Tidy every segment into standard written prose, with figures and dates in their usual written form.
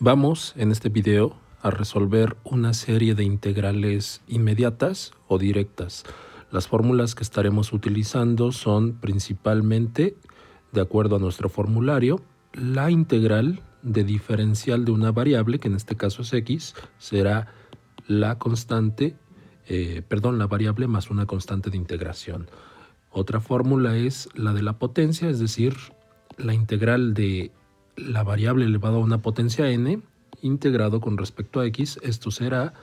Vamos en este video a resolver una serie de integrales inmediatas o directas. Las fórmulas que estaremos utilizando son principalmente, de acuerdo a nuestro formulario, la integral de diferencial de una variable, que en este caso es x, será la variable más una constante de integración. Otra fórmula es la de la potencia, es decir, la integral de la variable elevado a una potencia n integrado con respecto a x. Esto será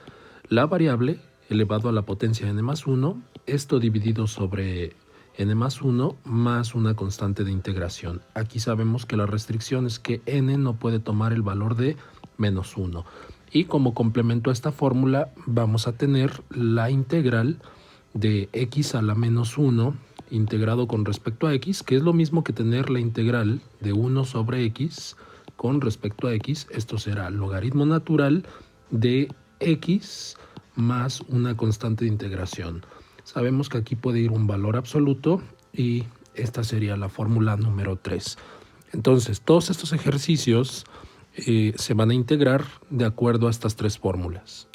la variable elevado a la potencia n más 1, esto dividido sobre n más 1 más una constante de integración. Aquí sabemos que la restricción es que n no puede tomar el valor de menos 1. Y como complemento a esta fórmula vamos a tener la integral de x a la menos 1 integrado con respecto a x, que es lo mismo que tener la integral de 1 sobre x con respecto a x. Esto será logaritmo natural de x más una constante de integración. Sabemos que aquí puede ir un valor absoluto y esta sería la fórmula número 3. Entonces, todos estos ejercicios se van a integrar de acuerdo a estas tres fórmulas.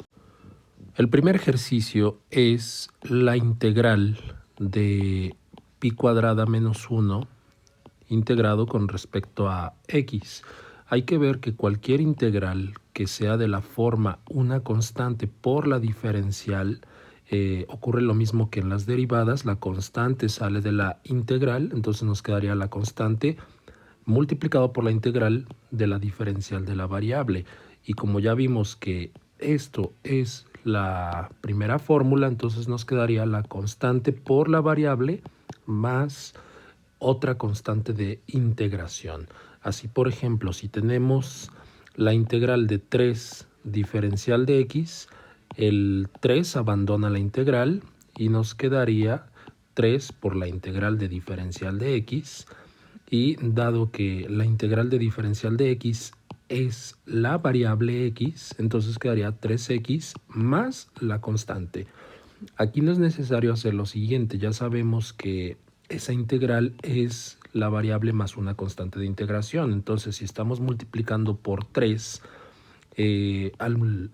El primer ejercicio es la integral de pi cuadrada menos 1 integrado con respecto a x. Hay que ver que cualquier integral que sea de la forma una constante por la diferencial, ocurre lo mismo que en las derivadas. La constante sale de la integral, entonces nos quedaría la constante multiplicado por la integral de la diferencial de la variable. Y como ya vimos que esto es la primera fórmula, entonces nos quedaría la constante por la variable más otra constante de integración. Así, por ejemplo, si tenemos la integral de 3 diferencial de x, el 3 abandona la integral y nos quedaría 3 por la integral de diferencial de x. Y dado que la integral de diferencial de x es la variable x, entonces quedaría 3x más la constante. Aquí no es necesario hacer lo siguiente, ya sabemos que esa integral es la variable más una constante de integración. Entonces, si estamos multiplicando por 3, al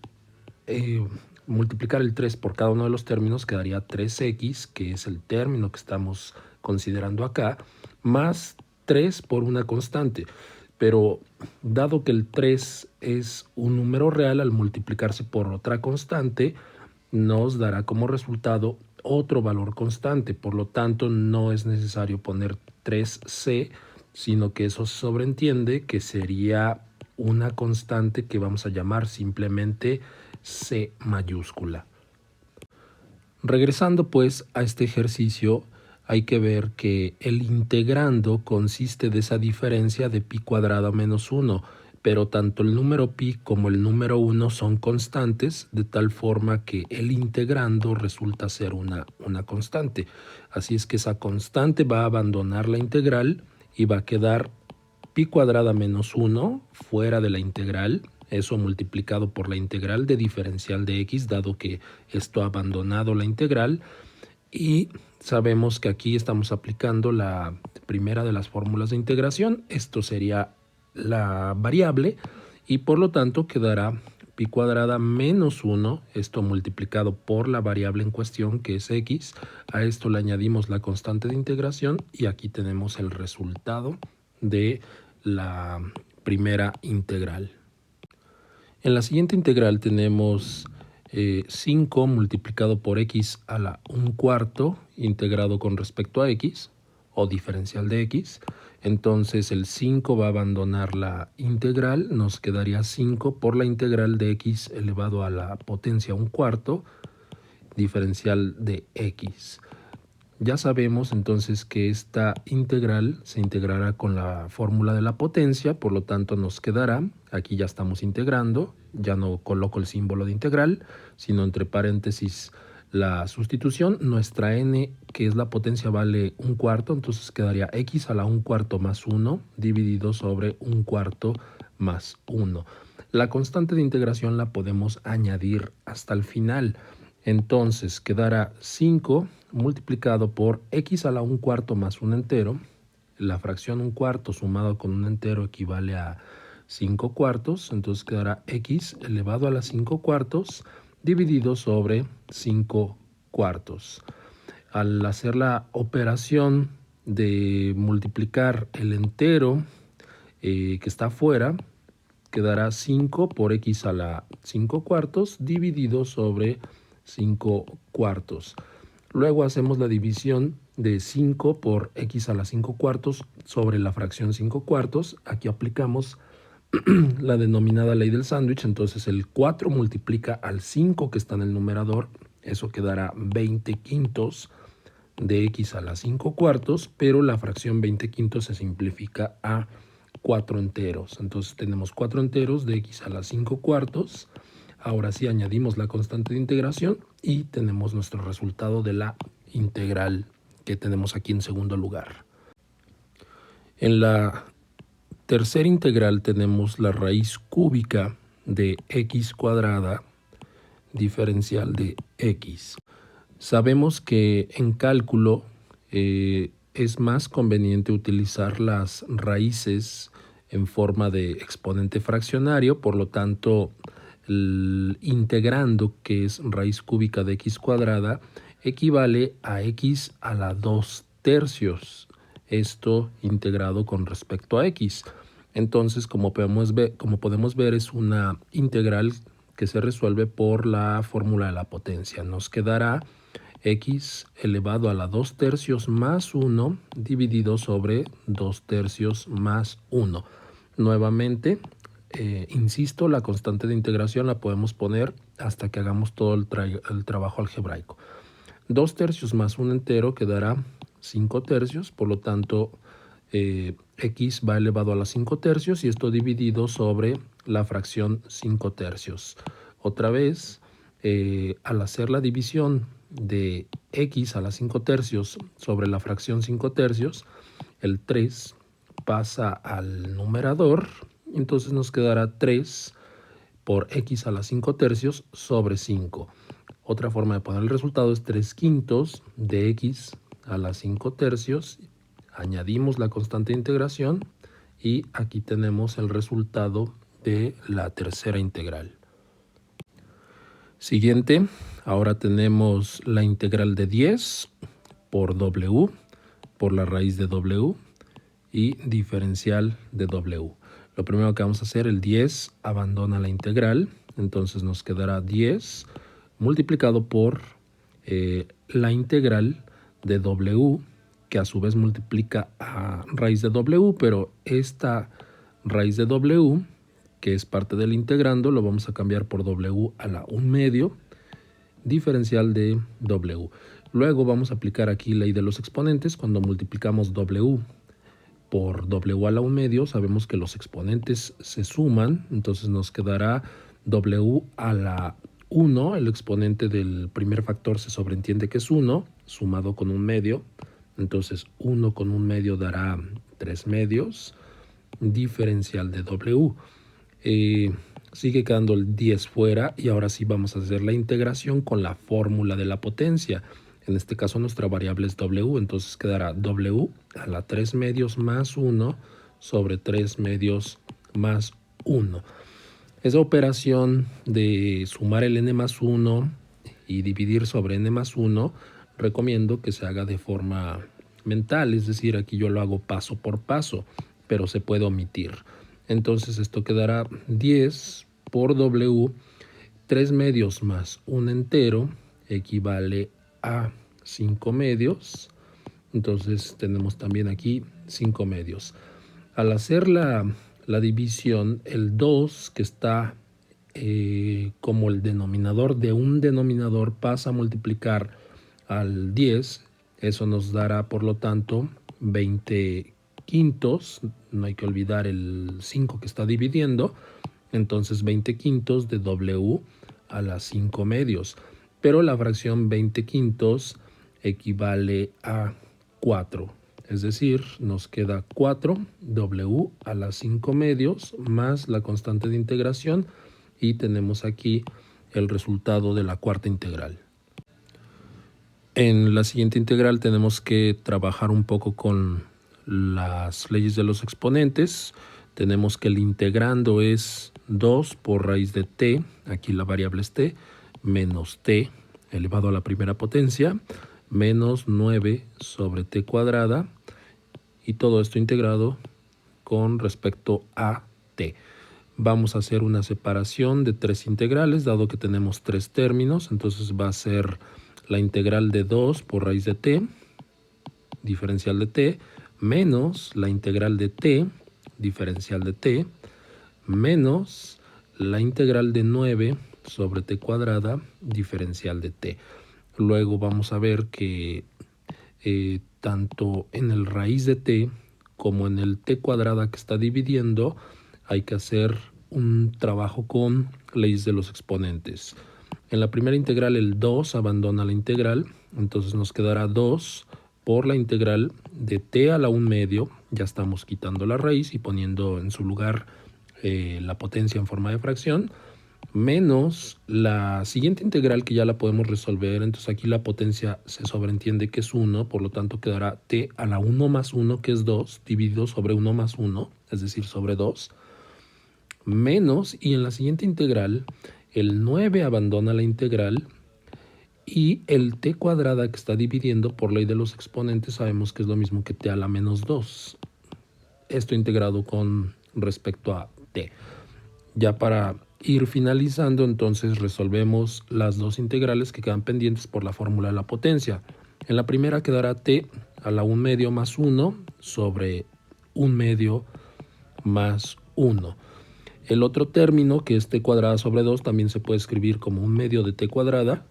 multiplicar el 3 por cada uno de los términos, quedaría 3x, que es el término que estamos considerando acá, más 3 por una constante. Pero dado que el 3 es un número real, al multiplicarse por otra constante, nos dará como resultado otro valor constante. Por lo tanto, no es necesario poner 3c, sino que eso se sobreentiende que sería una constante que vamos a llamar simplemente c mayúscula. Regresando pues a este ejercicio, hay que ver que el integrando consiste de esa diferencia de pi cuadrada menos 1, pero tanto el número pi como el número 1 son constantes, de tal forma que el integrando resulta ser una constante. Así es que esa constante va a abandonar la integral y va a quedar pi cuadrada menos 1 fuera de la integral, eso multiplicado por la integral de diferencial de x, dado que esto ha abandonado la integral. Y sabemos que aquí estamos aplicando la primera de las fórmulas de integración. Esto sería la variable y por lo tanto quedará pi cuadrada menos 1, esto multiplicado por la variable en cuestión, que es x. A esto le añadimos la constante de integración y aquí tenemos el resultado de la primera integral. En la siguiente integral tenemos 5 multiplicado por x a la 1/4 integrado con respecto a x o diferencial de x. Entonces el 5 va a abandonar la integral, nos quedaría 5 por la integral de x elevado a la potencia 1/4 diferencial de x. Ya sabemos entonces que esta integral se integrará con la fórmula de la potencia, por lo tanto nos quedará, aquí ya estamos integrando, ya no coloco el símbolo de integral, sino entre paréntesis la sustitución. Nuestra n, que es la potencia, vale 1/4, entonces quedaría x a la 1/4 más 1 dividido sobre 1/4 más 1. La constante de integración la podemos añadir hasta el final. Entonces quedará 5 multiplicado por x a la 1/4 más un entero. La fracción 1/4 sumado con un entero equivale a 5 cuartos, entonces quedará x elevado a la 5 cuartos dividido sobre 5 cuartos. Al hacer la operación de multiplicar el entero que está afuera, quedará 5 por x a la 5 cuartos dividido sobre 5 cuartos. Luego hacemos la división de 5 por x a la 5 cuartos sobre la fracción 5 cuartos. Aquí aplicamos la denominada ley del sándwich, entonces el 4 multiplica al 5 que está en el numerador, eso quedará 20 quintos de x a la 5 cuartos, pero la fracción 20 quintos se simplifica a 4 enteros. Entonces tenemos 4 enteros de x a la 5 cuartos. Ahora sí añadimos la constante de integración y tenemos nuestro resultado de la integral que tenemos aquí en segundo lugar. En la tercera integral tenemos la raíz cúbica de x cuadrada diferencial de x. Sabemos que en cálculo es más conveniente utilizar las raíces en forma de exponente fraccionario, por lo tanto el integrando, que es raíz cúbica de x cuadrada, equivale a x a la 2 tercios. Esto integrado con respecto a x. Entonces, como podemos ver, es una integral que se resuelve por la fórmula de la potencia. Nos quedará x elevado a la 2 tercios más 1 dividido sobre 2 tercios más 1. Nuevamente, insisto, la constante de integración la podemos poner hasta que hagamos todo el trabajo algebraico. 2 tercios más 1 entero quedará 5 tercios, por lo tanto x va elevado a la 5 tercios y esto dividido sobre la fracción 5 tercios. Otra vez, al hacer la división de x a la 5 tercios sobre la fracción 5 tercios, el 3 pasa al numerador, entonces nos quedará 3 por x a la 5 tercios sobre 5. Otra forma de poner el resultado es 3 quintos de x a la 5 tercios. Añadimos la constante de integración y aquí tenemos el resultado de la tercera integral. Siguiente, ahora tenemos la integral de 10 por w, por la raíz de w y diferencial de w. Lo primero que vamos a hacer, el 10 abandona la integral, entonces nos quedará 10 multiplicado por la integral de w, que a su vez multiplica a raíz de w, pero esta raíz de w, que es parte del integrando, lo vamos a cambiar por w a la 1 medio, diferencial de w. Luego vamos a aplicar aquí ley de los exponentes. Cuando multiplicamos w por w a la 1 medio, sabemos que los exponentes se suman, entonces nos quedará w a la 1, el exponente del primer factor se sobreentiende que es 1, sumado con 1 medio, entonces 1 con 1 medio dará 3 medios, diferencial de w. Sigue quedando el 10 fuera y ahora sí vamos a hacer la integración con la fórmula de la potencia. En este caso nuestra variable es w, entonces quedará w a la 3 medios más 1 sobre 3 medios más 1. Esa operación de sumar el n más 1 y dividir sobre n más 1, recomiendo que se haga de forma mental, es decir, aquí yo lo hago paso por paso, pero se puede omitir. Entonces esto quedará 10 por w, 3 medios más 1 entero equivale a 5 medios, entonces tenemos también aquí 5 medios. Al hacer la división, el 2 que está como el denominador de un denominador pasa a multiplicar al 10, eso nos dará por lo tanto 20 quintos, no hay que olvidar el 5 que está dividiendo, entonces 20 quintos de w a las 5 medios, pero la fracción 20 quintos equivale a 4, es decir, nos queda 4w a las 5 medios más la constante de integración y tenemos aquí el resultado de la cuarta integral. En la siguiente integral tenemos que trabajar un poco con las leyes de los exponentes. tenemos que el integrando es 2 por raíz de t, aquí la variable es t, menos t elevado a la primera potencia, menos 9 sobre t cuadrada, y todo esto integrado con respecto a t. Vamos a hacer una separación de tres integrales, dado que tenemos tres términos. Entonces va a ser la integral de 2 por raíz de t, diferencial de t, menos la integral de t, diferencial de t, menos la integral de 9 sobre t cuadrada, diferencial de t. Luego vamos a ver que tanto en el raíz de t como en el t cuadrada que está dividiendo, hay que hacer un trabajo con leyes de los exponentes. En la primera integral el 2 abandona la integral, entonces nos quedará 2 por la integral de t a la 1 medio, ya estamos quitando la raíz y poniendo en su lugar la potencia en forma de fracción, menos la siguiente integral que ya la podemos resolver. Entonces aquí la potencia se sobreentiende que es 1, por lo tanto quedará t a la 1 más 1, que es 2, dividido sobre 1 más 1, es decir, sobre 2, menos, y en la siguiente integral el 9 abandona la integral y el t cuadrada que está dividiendo, por ley de los exponentes sabemos que es lo mismo que t a la menos 2. Esto integrado con respecto a t. Ya para ir finalizando, entonces resolvemos las dos integrales que quedan pendientes por la fórmula de la potencia. En la primera quedará t a la 1 medio más 1 sobre 1 medio más 1. El otro término, que es t cuadrada sobre 2, también se puede escribir como 1 medio de t cuadrada.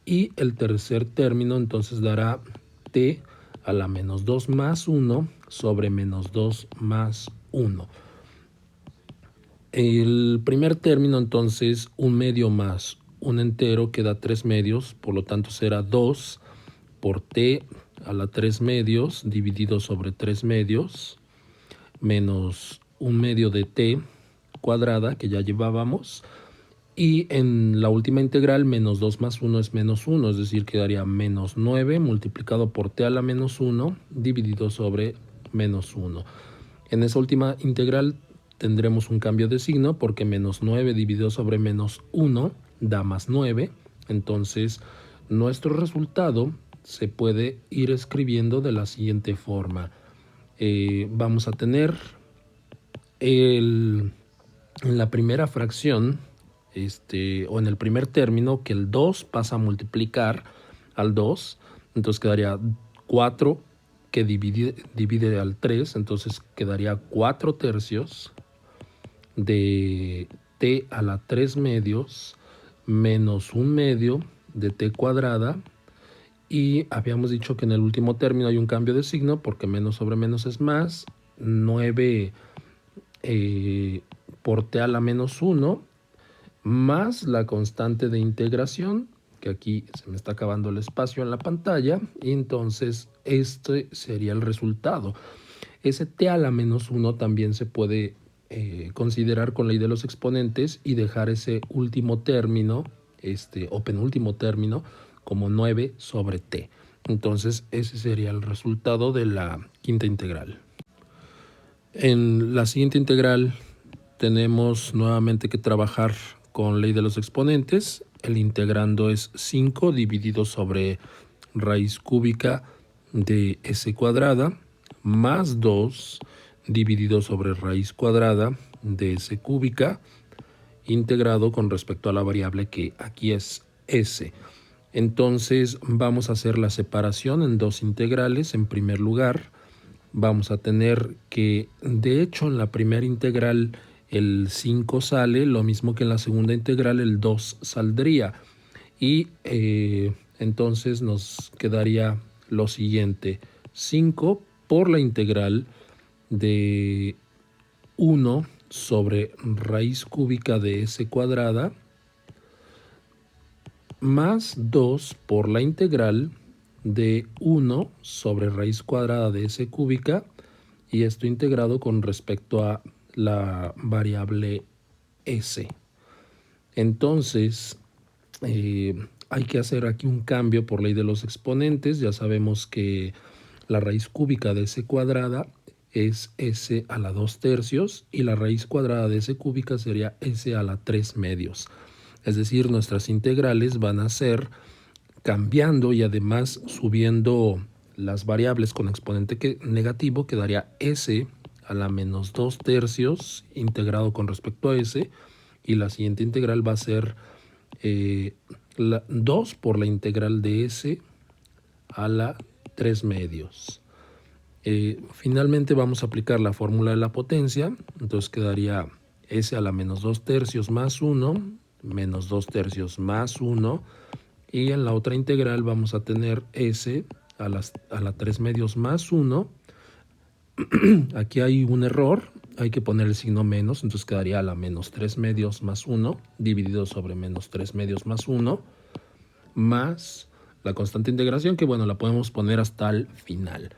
Y el tercer término entonces dará t a la menos 2 más 1 sobre menos 2 más 1. El primer término entonces, 1 medio más 1 entero, queda 3 medios, por lo tanto será 2 por t a la 3 medios dividido sobre 3 medios, menos 1 medio de t cuadrada, que ya llevábamos, y en la última integral menos 2 más 1 es menos 1, es decir, quedaría menos 9 multiplicado por t a la menos 1 dividido sobre menos 1. En esa última integral tendremos un cambio de signo porque menos 9 dividido sobre menos 1 da más 9. Entonces nuestro resultado se puede ir escribiendo de la siguiente forma. Vamos a tener en la primera fracción o en el primer término que el 2 pasa a multiplicar al 2, entonces quedaría 4 que divide al 3, entonces quedaría 4 tercios de t a la 3 medios menos 1 medio de t cuadrada, y habíamos dicho que en el último término hay un cambio de signo porque menos sobre menos es más, 9 por t a la menos 1 más la constante de integración, que aquí se me está acabando el espacio en la pantalla, y entonces este sería el resultado. Ese t a la menos 1 también se puede considerar con ley de los exponentes y dejar ese último término, o penúltimo término, como 9 sobre t. Entonces ese sería el resultado de la quinta integral. En la siguiente integral tenemos nuevamente que trabajar con ley de los exponentes. El integrando es 5 dividido sobre raíz cúbica de s cuadrada más 2 dividido sobre raíz cuadrada de s cúbica, integrado con respecto a la variable que aquí es s. Entonces vamos a hacer la separación en dos integrales. En primer lugar, vamos a tener que, de hecho, en la primera integral el 5 sale, lo mismo que en la segunda integral el 2 saldría. Y entonces nos quedaría lo siguiente: 5 por la integral de 1 sobre raíz cúbica de s cuadrada más 2 por la integral de 1 sobre raíz cuadrada de s cúbica, y esto integrado con respecto a la variable s. Entonces hay que hacer aquí un cambio por ley de los exponentes. Ya sabemos que la raíz cúbica de s cuadrada es s a la 2 tercios y la raíz cuadrada de s cúbica sería s a la 3 medios. Es decir, nuestras integrales van a ser cambiando y además subiendo las variables con exponente negativo, quedaría s a la menos 2 tercios integrado con respecto a s, y la siguiente integral va a ser 2 por la integral de s a la 3 medios. Finalmente vamos a aplicar la fórmula de la potencia, entonces quedaría s a la menos 2 tercios más 1, menos 2 tercios más 1, y en la otra integral vamos a tener s a la 3 medios más 1. Aquí hay un error, hay que poner el signo menos, entonces quedaría a la menos 3 medios más 1 dividido sobre menos 3 medios más 1 más la constante de integración, que bueno, la podemos poner hasta el final.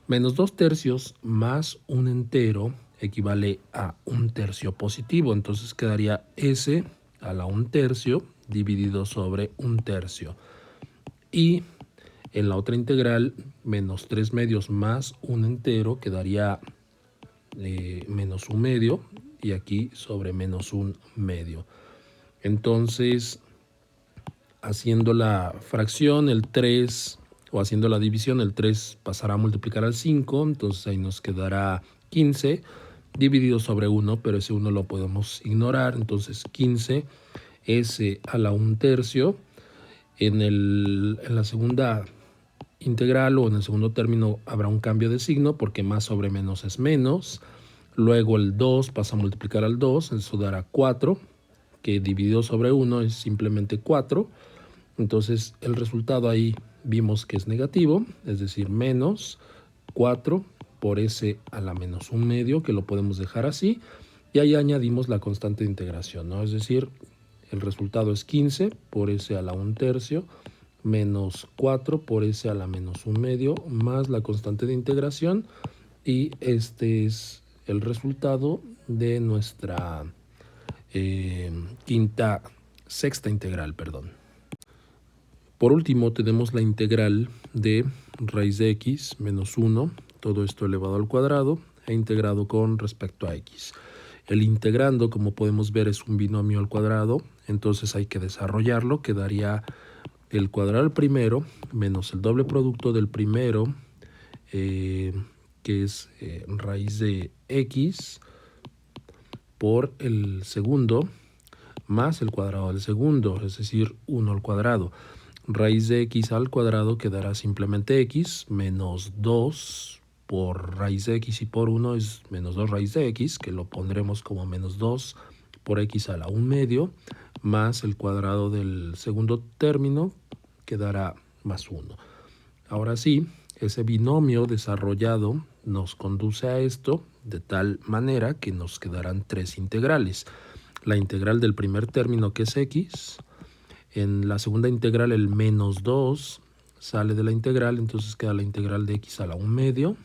Menos 2 tercios más un entero equivale a un tercio positivo, entonces quedaría s a la 1 tercio dividido sobre 1 tercio. Y en la otra integral, menos 3 medios más un entero quedaría menos 1 medio, y aquí sobre menos 1 medio. Entonces, haciendo la fracción, el 3, o haciendo la división, el 3 pasará a multiplicar al 5, entonces ahí nos quedará 15 dividido sobre 1, pero ese 1 lo podemos ignorar, entonces 15 s a la 1 tercio. En la segunda integral o en el segundo término habrá un cambio de signo porque más sobre menos es menos. Luego el 2 pasa a multiplicar al 2, eso dará 4, que dividido sobre 1 es simplemente 4. Entonces el resultado ahí vimos que es negativo, es decir, menos 4 por s a la menos 1 medio, que lo podemos dejar así. Y ahí añadimos la constante de integración, ¿no? Es decir, el resultado es 15 por s a la 1 tercio menos 4 por s a la menos 1 medio más la constante de integración, y este es el resultado de nuestra sexta integral, perdón. Por último tenemos la integral de raíz de x menos 1, todo esto elevado al cuadrado e integrado con respecto a x. El integrando, como podemos ver, es un binomio al cuadrado, entonces hay que desarrollarlo. Quedaría el cuadrado del primero menos el doble producto del primero, que es raíz de x, por el segundo, más el cuadrado del segundo, es decir, 1 al cuadrado. Raíz de x al cuadrado quedará simplemente x, menos 2 por raíz de x, y por 1 es menos 2 raíz de x, que lo pondremos como menos 2 por x a la 1 medio, más el cuadrado del segundo término, quedará más 1. Ahora sí, ese binomio desarrollado nos conduce a esto de tal manera que nos quedarán 3 integrales. La integral del primer término, que es x. En la segunda integral el menos 2 sale de la integral, entonces queda la integral de x a la 1 medio.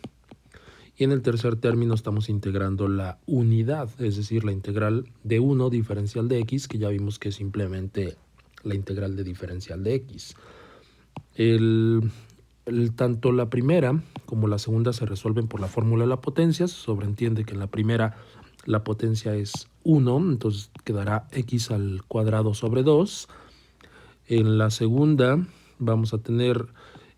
Y en el tercer término estamos integrando la unidad, es decir, la integral de 1 diferencial de x, que ya vimos que es simplemente la integral de diferencial de x. Tanto la primera como la segunda se resuelven por la fórmula de la potencia. Se sobreentiende que en la primera la potencia es 1, entonces quedará x al cuadrado sobre 2. En la segunda vamos a tener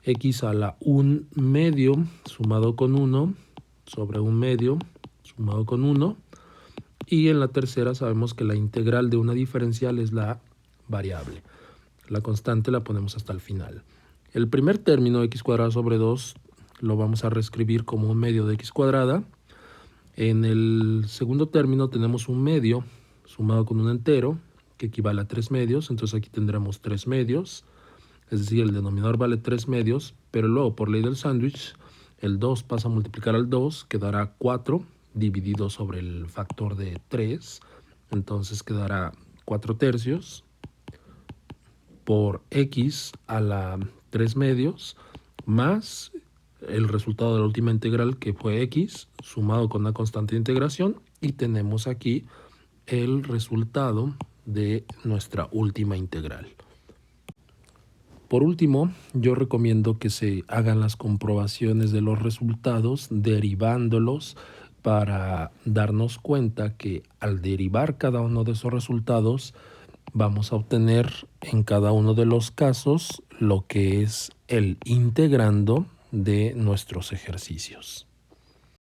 x a la 1 medio sumado con 1 sobre 1 medio sumado con 1. Y en la tercera sabemos que la integral de una diferencial es la variable. La constante la ponemos hasta el final. El primer término, x cuadrado sobre 2, lo vamos a reescribir como 1 medio de x cuadrada. En el segundo término tenemos 1 medio sumado con un entero, que equivale a 3 medios, entonces aquí tendremos 3 medios, es decir, el denominador vale 3 medios, pero luego por ley del sándwich, el 2 pasa a multiplicar al 2, quedará 4 dividido sobre el factor de 3, entonces quedará 4 tercios por x a la 3 medios más el resultado de la última integral, que fue x, sumado con la constante de integración, y tenemos aquí el resultado de nuestra última integral. Por último, yo recomiendo que se hagan las comprobaciones de los resultados derivándolos para darnos cuenta que al derivar cada uno de esos resultados vamos a obtener en cada uno de los casos lo que es el integrando de nuestros ejercicios.